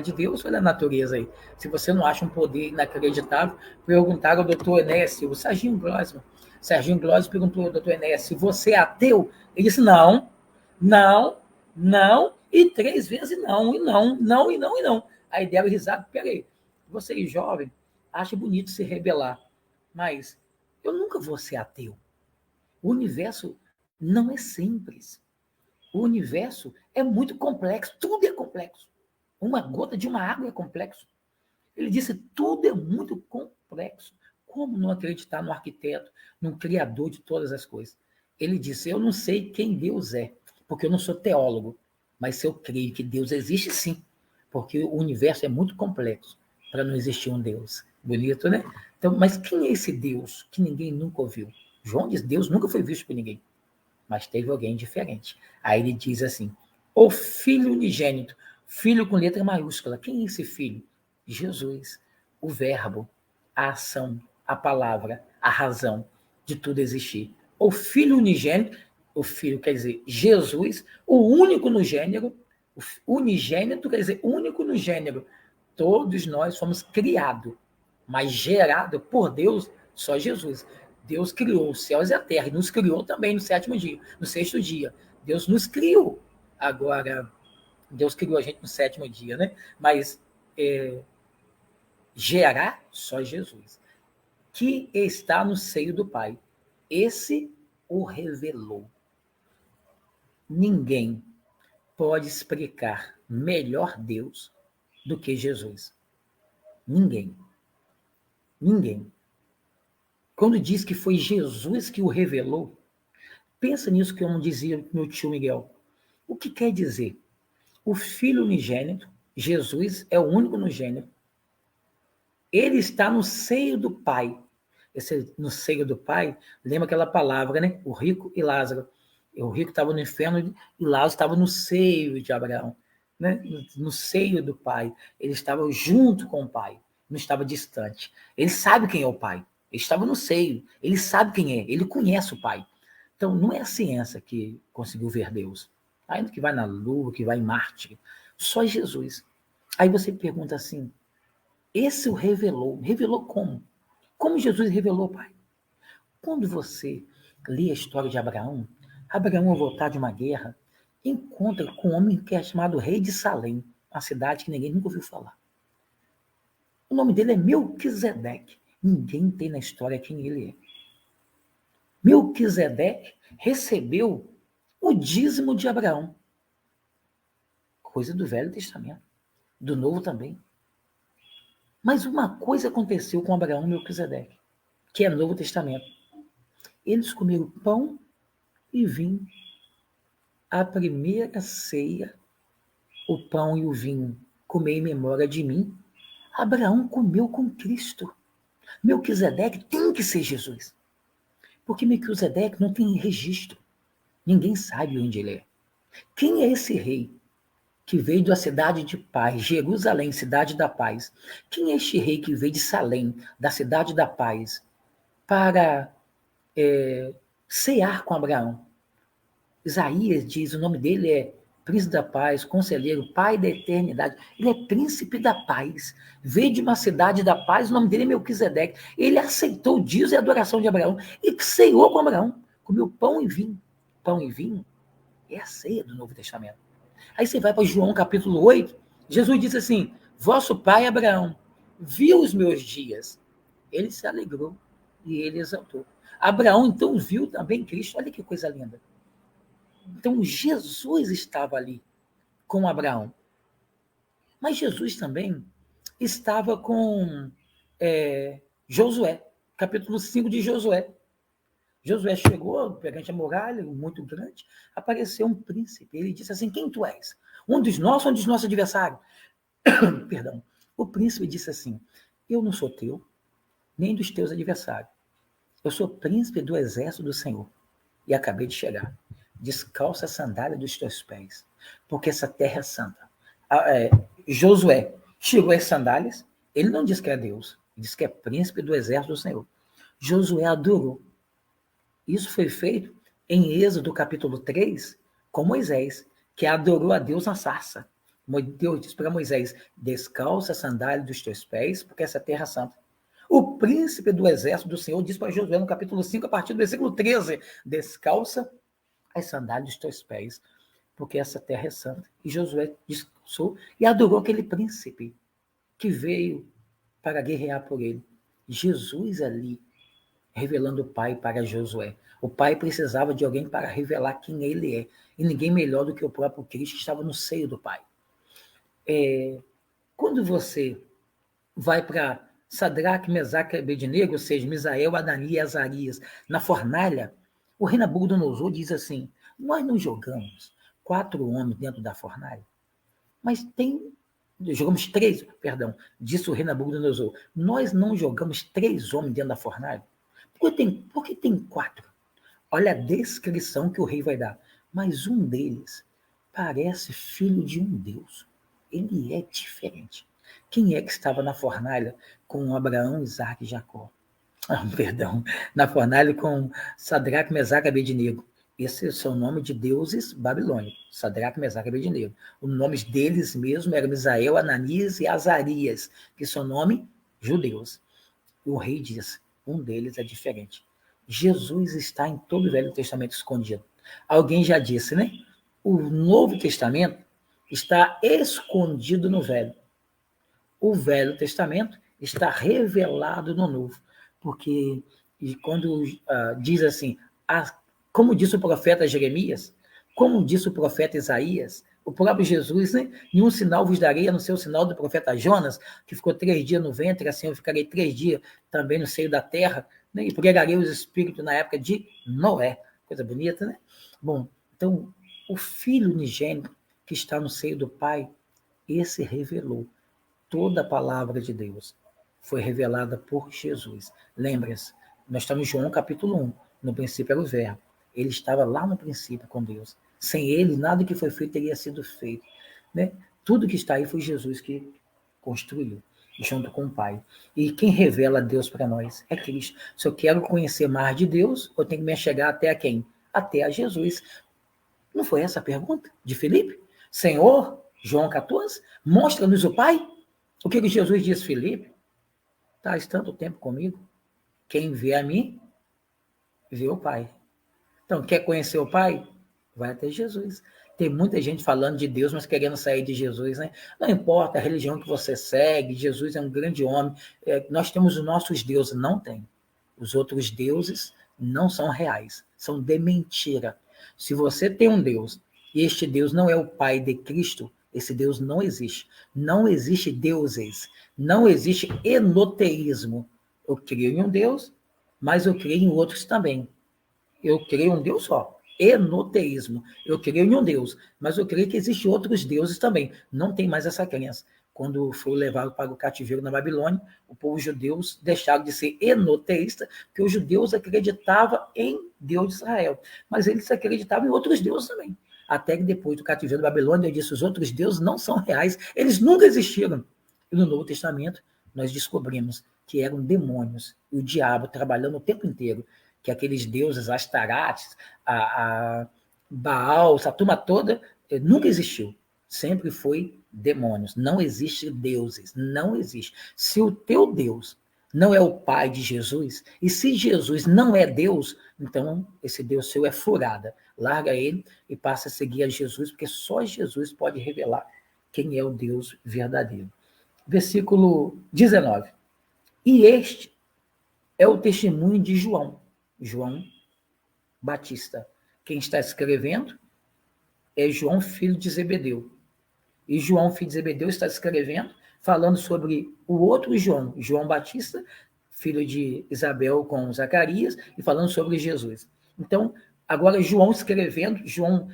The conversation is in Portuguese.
de Deus ou da natureza aí? Se você não acha um poder inacreditável, perguntaram ao doutor Enéas, o Serginho Glosman. Serginho Glosman perguntou ao doutor Enéas, se você é ateu? Ele disse, não, não, não, e 3 vezes não, e não, não, e não, e não. Aí deram risada, peraí, você jovem, acha bonito se rebelar, mas eu nunca vou ser ateu. O universo não é simples. O universo é muito complexo, tudo é complexo. Uma gota de uma água é complexo. Ele disse, tudo é muito complexo. Como não acreditar no arquiteto, no criador de todas as coisas? Ele disse, eu não sei quem Deus é, porque eu não sou teólogo, mas eu creio que Deus existe sim, porque o universo é muito complexo para não existir um Deus. Bonito, né? Então, mas quem é esse Deus que ninguém nunca ouviu? João diz, Deus nunca foi visto por ninguém, mas teve alguém diferente. Aí ele diz assim, o Filho unigênito, filho com letra maiúscula. Quem é esse filho? Jesus, o verbo, a ação, a palavra, a razão de tudo existir. O Filho unigênito, o Filho quer dizer Jesus, o único no gênero, unigênito quer dizer único no gênero. Todos nós fomos criados, mas gerado por Deus, só Jesus. Deus criou os céus e a terra, e nos criou também no 7º dia, no 6º dia. Deus nos criou. Agora, Deus criou a gente no 7º dia, né? Mas gerar só Jesus, que está no seio do Pai. Esse o revelou. Ninguém pode explicar melhor Deus do que Jesus. Ninguém. Ninguém. Quando diz que foi Jesus que o revelou, pensa nisso que eu não dizia meu tio Miguel. O que quer dizer? O Filho unigênito, Jesus, é o único no gênero. Ele está no seio do Pai. Esse, no seio do Pai, lembra aquela palavra, né? O rico e Lázaro. O rico estava no inferno e Lázaro estava no seio de Abraão, né? No seio do Pai. Ele estava junto com o Pai, não estava distante. Ele sabe quem é o Pai. Ele estava no seio. Ele sabe quem é. Ele conhece o Pai. Então, não é a ciência que conseguiu ver Deus. Ainda que vai na Lua, que vai em Marte. Só Jesus. Aí você pergunta assim, esse o revelou. Revelou como? Como Jesus revelou, Pai? Quando você lê a história de Abraão, Abraão, ao voltar de uma guerra, encontra com um homem que é chamado Rei de Salém, uma cidade que ninguém nunca ouviu falar. O nome dele é Melquisedeque. Ninguém tem na história quem ele é. Melquisedeque recebeu o dízimo de Abraão. Coisa do Velho Testamento. Do Novo também. Mas uma coisa aconteceu com Abraão e Melquisedeque, que é Novo Testamento. Eles comeram pão e vinho. A primeira ceia, o pão e o vinho, comer em memória de mim. Abraão comeu com Cristo. Melquisedeque tem que ser Jesus. Porque Melquisedeque não tem registro. Ninguém sabe onde ele é. Quem é esse rei que veio da cidade de paz, Jerusalém, cidade da paz? Quem é este rei que veio de Salém, da cidade da paz, para cear com Abraão? Isaías diz, o nome dele é Príncipe da Paz, Conselheiro, Pai da Eternidade. Ele é Príncipe da Paz. Veio de uma cidade da paz, o nome dele é Melquisedeque. Ele aceitou o dízimo e a adoração de Abraão e ceou com Abraão. Comeu pão e vinho. Pão e vinho é a ceia do Novo Testamento. Aí você vai para João capítulo 8, Jesus disse assim, vosso pai Abraão viu os meus dias. Ele se alegrou e ele exaltou. Abraão então viu também Cristo. Olha que coisa linda. Então, Jesus estava ali com Abraão. Mas Jesus também estava com Josué, capítulo 5 de Josué. Josué chegou perante a muralha, muito grande, apareceu um príncipe. Ele disse assim, quem tu és? Um dos nossos adversários? Perdão. O príncipe disse assim, eu não sou teu, nem dos teus adversários. Eu sou príncipe do exército do Senhor. E acabei de chegar. Descalça a sandália dos teus pés, porque essa terra é santa. Josué tirou as sandálias, ele não diz que é Deus, ele diz que é príncipe do exército do Senhor. Josué adorou. Isso foi feito em Êxodo capítulo 3, com Moisés, que adorou a Deus na sarça. Deus disse para Moisés, descalça a sandália dos teus pés, porque essa é a terra santa. O príncipe do exército do Senhor diz para Josué no capítulo 5, a partir do versículo 13, descalça as sandálias dos teus pés, porque essa terra é santa. E Josué descalçou e adorou aquele príncipe que veio para guerrear por ele. Jesus ali, revelando o Pai para Josué. O Pai precisava de alguém para revelar quem ele é. E ninguém melhor do que o próprio Cristo que estava no seio do Pai. Quando você vai para Sadraque, Mesaque e Abednego, ou seja, Misael, Ananias e Azarias, na fornalha, o rei Nabucodonosor diz assim, nós não jogamos 4 homens dentro da fornalha, mas jogamos 3, perdão, disse o rei Nabucodonosor, nós não jogamos 3 homens dentro da fornalha, por que tem 4? Olha a descrição que o rei vai dar, mas um deles parece filho de um Deus, ele é diferente. Quem é que estava na fornalha com Abraão, Isaac e Jacó? Na fornalha com Sadraque, Mesaque e Abednego. Esse é o seu nome de deuses babilônicos, Sadraque, Mesaque e Abednego. Os nomes deles mesmo eram Misael, Ananias e Azarias, que são nomes judeus. E o rei diz, um deles é diferente. Jesus está em todo o Velho Testamento escondido. Alguém já disse, né? O Novo Testamento está escondido no Velho. O Velho Testamento está revelado no Novo. Porque quando diz assim, como disse o profeta Jeremias, como disse o profeta Isaías, o próprio Jesus, né? Nenhum sinal vos darei, a não ser o sinal do profeta Jonas, que ficou 3 dias no ventre, assim eu ficarei 3 dias também no seio da terra, né? E pregarei os espíritos na época de Noé. Coisa bonita, né? Bom, então, o Filho unigênito que está no seio do Pai, esse revelou toda a palavra de Deus. Foi revelada por Jesus. Lembra-se, nós estamos em João capítulo 1. No princípio era o verbo. Ele estava lá no princípio com Deus. Sem ele, nada que foi feito teria sido feito. Né? Tudo que está aí foi Jesus que construiu, junto com o Pai. E quem revela Deus para nós é Cristo. Se eu quero conhecer mais de Deus, eu tenho que me chegar até a quem? Até a Jesus. Não foi essa a pergunta de Filipe? Senhor, João 14, mostra-nos o Pai? O que Jesus disse, Filipe? Estás tanto tempo comigo? Quem vê a mim, vê o Pai. Então, quer conhecer o Pai? Vai até Jesus. Tem muita gente falando de Deus, mas querendo sair de Jesus, né? Não importa a religião que você segue, Jesus é um grande homem. Nós temos os nossos deuses, não tem. Os outros deuses não são reais, são de mentira. Se você tem um Deus e este Deus não é o Pai de Cristo, esse Deus não existe. Não existe deuses, não existe enoteísmo. Eu creio em um Deus, mas eu creio em outros também. Eu creio em um Deus só. Enoteísmo. Eu creio em um Deus, mas eu creio que existem outros deuses também. Não tem mais essa crença. Quando foi levado para o cativeiro na Babilônia, o povo judeu deixaram de ser enoteísta, porque os judeus acreditavam em Deus de Israel, mas eles acreditavam em outros deuses também. Até que depois do cativeiro da Babilônia, eu disse, os outros deuses não são reais, eles nunca existiram. E no Novo Testamento, nós descobrimos que eram demônios, e o diabo trabalhando o tempo inteiro, que aqueles deuses Astarates, a Baal, essa turma toda, nunca existiu. Sempre foi demônios. Não existe deuses. Não existe. Se o teu Deus não é o Pai de Jesus, e se Jesus não é Deus, então esse Deus seu é furada. Larga ele e passa a seguir a Jesus, porque só Jesus pode revelar quem é o Deus verdadeiro. Versículo 19. E este é o testemunho de João Batista. Quem está escrevendo é João, filho de Zebedeu. E João, filho de Zebedeu, está escrevendo, falando sobre o outro João Batista, filho de Isabel com Zacarias, e falando sobre Jesus. Então, agora João escrevendo, João,